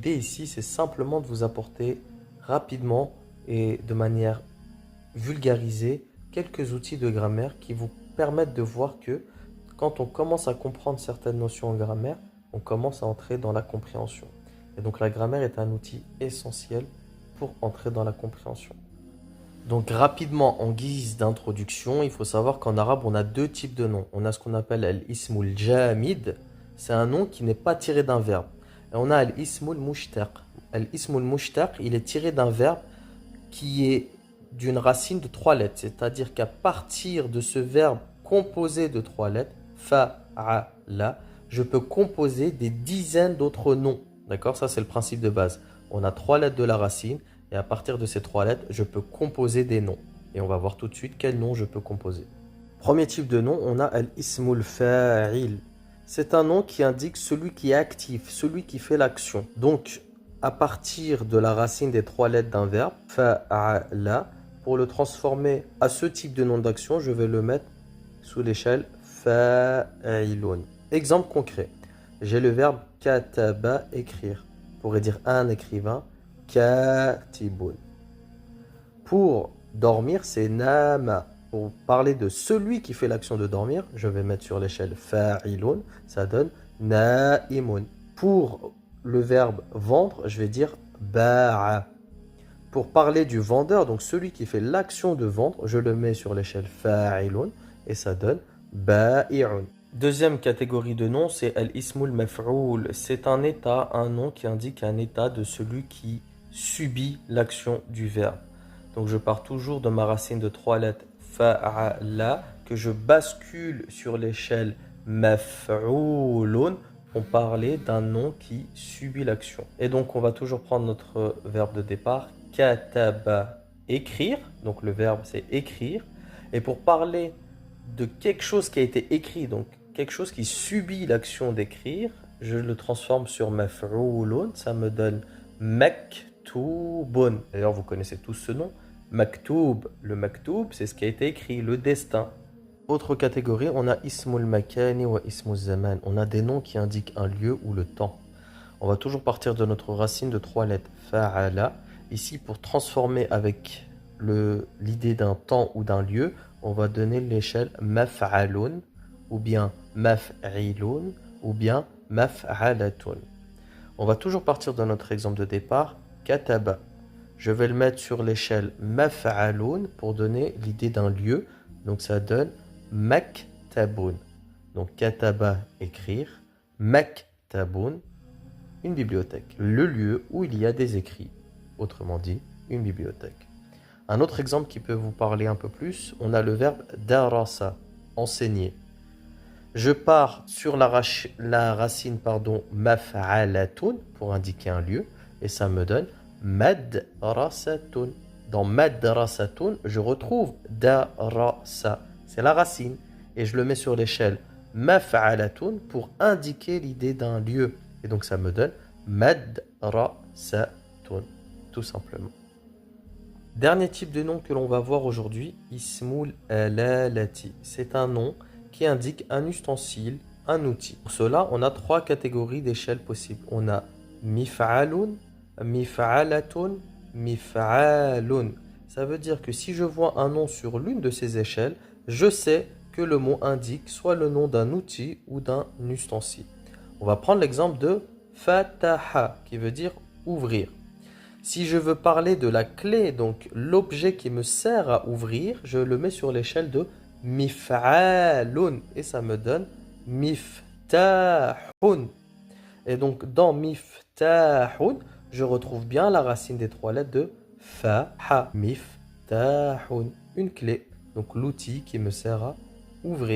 l'idée ici, c'est simplement de vous apporter rapidement et de manière vulgarisée quelques outils de grammaire qui vous permettent de voir que quand on commence à comprendre certaines notions en grammaire, on commence à entrer dans la compréhension. Et donc la grammaire est un outil essentiel pour entrer dans la compréhension. Donc rapidement, en guise d'introduction, il faut savoir qu'en arabe, on a deux types de noms. On a ce qu'on appelle al-ismul jamid, c'est un nom qui n'est pas tiré d'un verbe. Et on a al-ismul mushtaq. Al-ismul mushtaq, il est tiré d'un verbe qui est d'une racine de trois lettres. C'est-à-dire qu'à partir de ce verbe composé de trois lettres, fa'ala, je peux composer des dizaines d'autres noms. D'accord? Ça, c'est le principe de base. On a trois lettres de la racine. Et à partir de ces trois lettres, je peux composer des noms. Et on va voir tout de suite quel nom je peux composer. Premier type de nom, on a al-ismul fa'il. C'est un nom qui indique celui qui est actif, celui qui fait l'action. Donc, à partir de la racine des trois lettres d'un verbe, fa'ala, pour le transformer à ce type de nom d'action, je vais le mettre sous l'échelle fa'ilun. Exemple concret. J'ai le verbe kataba, écrire. On pourrait dire un écrivain. Katibun. Pour dormir, c'est nama. Pour parler de celui qui fait l'action de dormir, je vais mettre sur l'échelle fa'ilun, ça donne na'imun. Pour le verbe vendre, je vais dire ba'a. Pour parler du vendeur, donc celui qui fait l'action de vendre, je le mets sur l'échelle fa'ilun et ça donne ba'i'un. Deuxième catégorie de nom, c'est al-ismul maf'oul. C'est un état, un nom qui indique un état de celui qui subit l'action du verbe. Donc je pars toujours de ma racine de trois lettres fa'ala que je bascule sur l'échelle maf'oulun pour parler d'un nom qui subit l'action. Et donc on va toujours prendre notre verbe de départ, kataba, écrire. Donc le verbe c'est écrire. Et pour parler de quelque chose qui a été écrit, donc quelque chose qui subit l'action d'écrire, je le transforme sur maf'oulun, ça me donne maktoubun. D'ailleurs, vous connaissez tous ce nom. Maktoub, le maktoub, c'est ce qui a été écrit, le destin. Autre catégorie, on a ismul makani wa ismul zaman. On a des noms qui indiquent un lieu ou le temps. On va toujours partir de notre racine de trois lettres, fa'ala. Ici, pour transformer avec l'idée d'un temps ou d'un lieu, on va donner l'échelle maf'alun, ou bien maf'ilun, ou bien maf'alatun. On va toujours partir de notre exemple de départ, kataba. Je vais le mettre sur l'échelle maf'alun pour donner l'idée d'un lieu. Donc ça donne maktabun. Donc kataba, écrire, maktabun, une bibliothèque. Le lieu où il y a des écrits. Autrement dit, une bibliothèque. Un autre exemple qui peut vous parler un peu plus, on a le verbe darasa, enseigner. Je pars sur la racine maf'alatun pour indiquer un lieu et ça me donne madrasatun. Dans madrasatun, je retrouve darasa, c'est la racine et je le mets sur l'échelle maf'alatun pour indiquer l'idée d'un lieu et donc ça me donne madrasatun tout simplement. Dernier type de nom que l'on va voir aujourd'hui, ismul alalati. C'est un nom qui indique un ustensile, un outil. Pour cela, on a trois catégories d'échelles possibles. On a mif'alun, mif'alatun, mif'alun. Ça veut dire que si je vois un nom sur l'une de ces échelles, je sais que le mot indique soit le nom d'un outil ou d'un ustensile. On va prendre l'exemple de fataha, qui veut dire ouvrir. Si je veux parler de la clé, donc l'objet qui me sert à ouvrir, je le mets sur l'échelle de mif'alun et ça me donne miftahun. Et donc dans miftahun, je retrouve bien la racine des trois lettres de faha, miftahun, une clé, donc l'outil qui me sert à ouvrir.